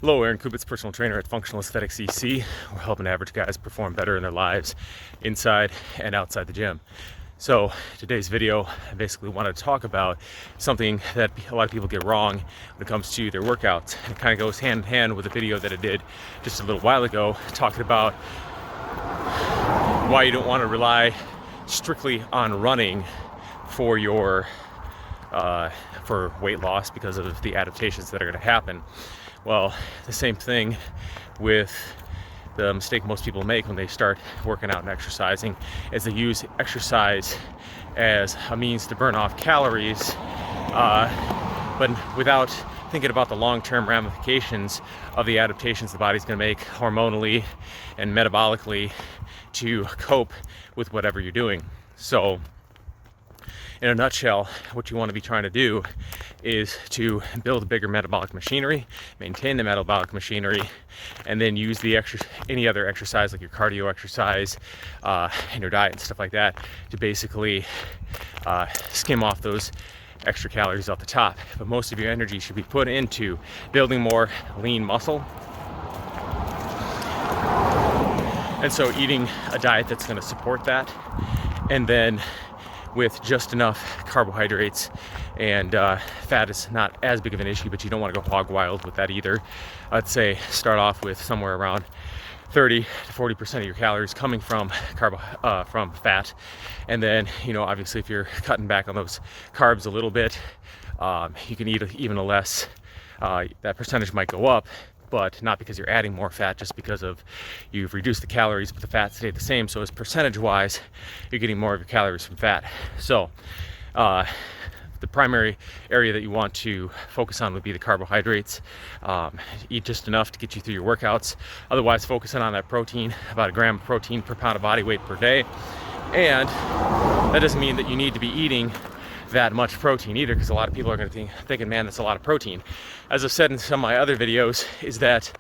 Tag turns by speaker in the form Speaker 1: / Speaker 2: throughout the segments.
Speaker 1: Hello, Aaron Kubitz, personal trainer at ContentRequestsFAEC. We're helping average guys perform better in their lives inside and outside the gym. So today's video, I basically want to talk about something that a lot of people get wrong when it comes to their workouts. It kind of goes hand in hand with a video that I did just a little while ago, talking about why you don't want to rely strictly on running for your for weight loss because of the adaptations that are going to happen. Well, the same thing with the mistake most people make when they start working out and exercising is they use exercise as a means to burn off calories, but without thinking about the long-term ramifications of the adaptations the body's going to make hormonally and metabolically to cope with whatever you're doing. So in a nutshell, what you want to be trying to do is to build a bigger metabolic machinery, maintain the metabolic machinery, and then use the any other exercise like your cardio exercise and your diet and stuff like that to basically skim off those extra calories off the top. But most of your energy should be put into building more lean muscle. And so eating a diet that's going to support that, and then with just enough carbohydrates, and fat is not as big of an issue, but you don't want to go hog wild with that either. I'd say start off with somewhere around 30 to 40% of your calories coming from from fat, and then obviously if you're cutting back on those carbs a little bit, you can eat even less. That percentage might go up, but not because you're adding more fat, just because of you've reduced the calories, but the fat stayed the same. So as percentage-wise, you're getting more of your calories from fat. So the primary area that you want to focus on would be the carbohydrates. Eat just enough to get you through your workouts. Otherwise, focusing on that protein, about a gram of protein per pound of body weight per day. And that doesn't mean that you need to be eating that much protein either, because a lot of people are going to thinking, man, that's a lot of protein. As I've said in some of my other videos, is that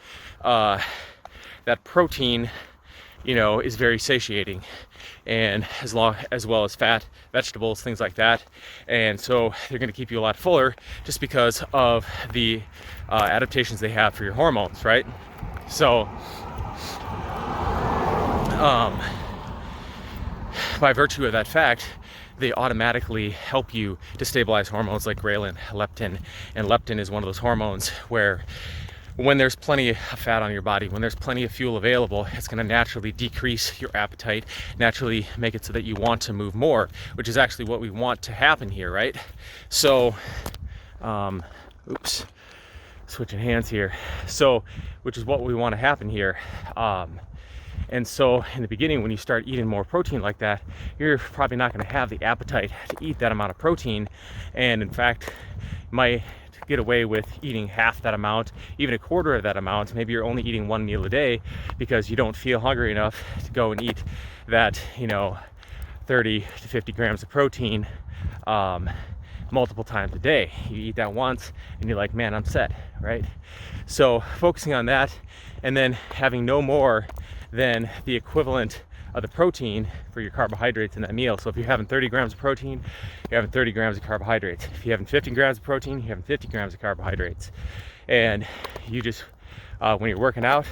Speaker 1: that protein, is very satiating, and as well as fat, vegetables, things like that. And so they're going to keep you a lot fuller just because of the adaptations they have for your hormones, right? So by virtue of that fact, they automatically help you to stabilize hormones like ghrelin, leptin, and leptin is one of those hormones where when there's plenty of fat on your body, when there's plenty of fuel available, it's going to naturally decrease your appetite, naturally make it so that you want to move more, which is actually what we want to happen here, right? So, switching hands here. So, which is what we want to happen here. And so in the beginning, when you start eating more protein like that, you're probably not going to have the appetite to eat that amount of protein. And in fact, you might get away with eating half that amount, even a quarter of that amount. Maybe you're only eating one meal a day because you don't feel hungry enough to go and eat that, 30 to 50 grams of protein multiple times a day. You eat that once and you're like, man, I'm set, right? So focusing on that, and then having no more than the equivalent of the protein for your carbohydrates in that meal. So if you're having 30 grams of protein, you're having 30 grams of carbohydrates. If you're having 50 grams of protein, you're having 50 grams of carbohydrates. And you just, when you're working out,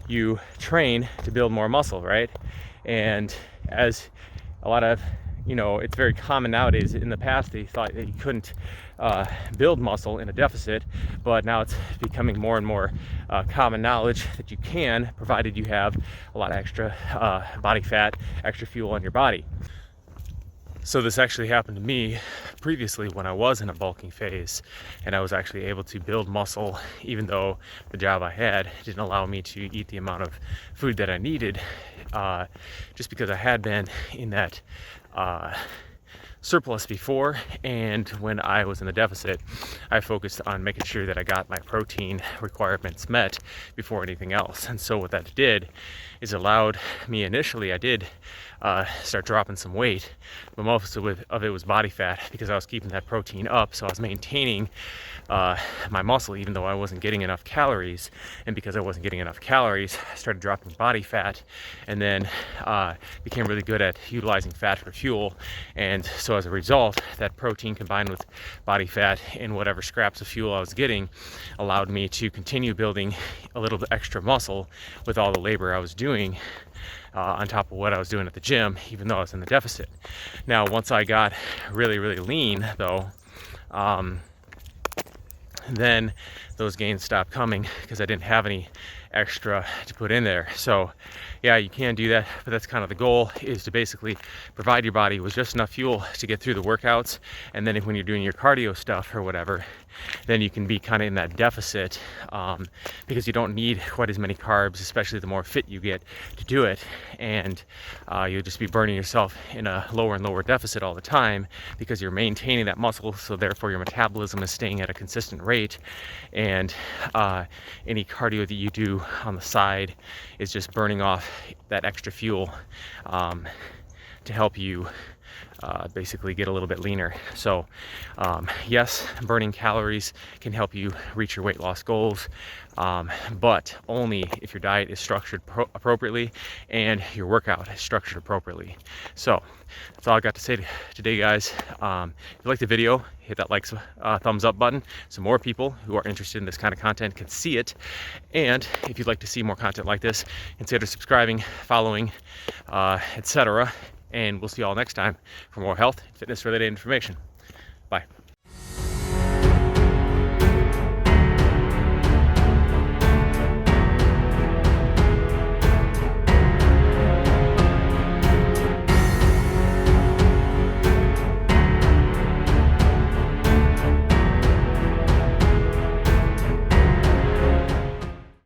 Speaker 1: you train to build more muscle, right? And as a lot of, it's very common nowadays. In the past, they thought that you couldn't build muscle in a deficit, but now it's becoming more and more common knowledge that you can, provided you have a lot of extra body fat, extra fuel on your body. So this actually happened to me previously when I was in a bulking phase, and I was actually able to build muscle even though the job I had didn't allow me to eat the amount of food that I needed, just because I had been in that surplus before. And when I was in the deficit, I focused on making sure that I got my protein requirements met before anything else. And so what that did is allowed me, initially I did start dropping some weight, but most of it was body fat because I was keeping that protein up. So I was maintaining my muscle even though I wasn't getting enough calories. And because I wasn't getting enough calories, I started dropping body fat, and then became really good at utilizing fat for fuel. And so so as a result, that protein combined with body fat and whatever scraps of fuel I was getting allowed me to continue building a little bit extra muscle with all the labor I was doing on top of what I was doing at the gym, even though I was in the deficit. Now, once I got really, really lean, though, then those gains stopped coming because I didn't have any extra to put in there. So yeah, you can do that, but that's kind of the goal, is to basically provide your body with just enough fuel to get through the workouts, and then when you're doing your cardio stuff or whatever, then you can be kind of in that deficit, because you don't need quite as many carbs, especially the more fit you get, to do it, and you'll just be burning yourself in a lower and lower deficit all the time because you're maintaining that muscle, so therefore your metabolism is staying at a consistent rate, and any cardio that you do on the side is just burning off that extra fuel to help you basically get a little bit leaner. So yes, burning calories can help you reach your weight loss goals, but only if your diet is structured appropriately and your workout is structured appropriately. So that's all I got to say today, guys. If you like the video, hit that thumbs up button so more people who are interested in this kind of content can see it. And if you'd like to see more content like this, consider subscribing, following, etc. And we'll see you all next time for more health and fitness related information. Bye.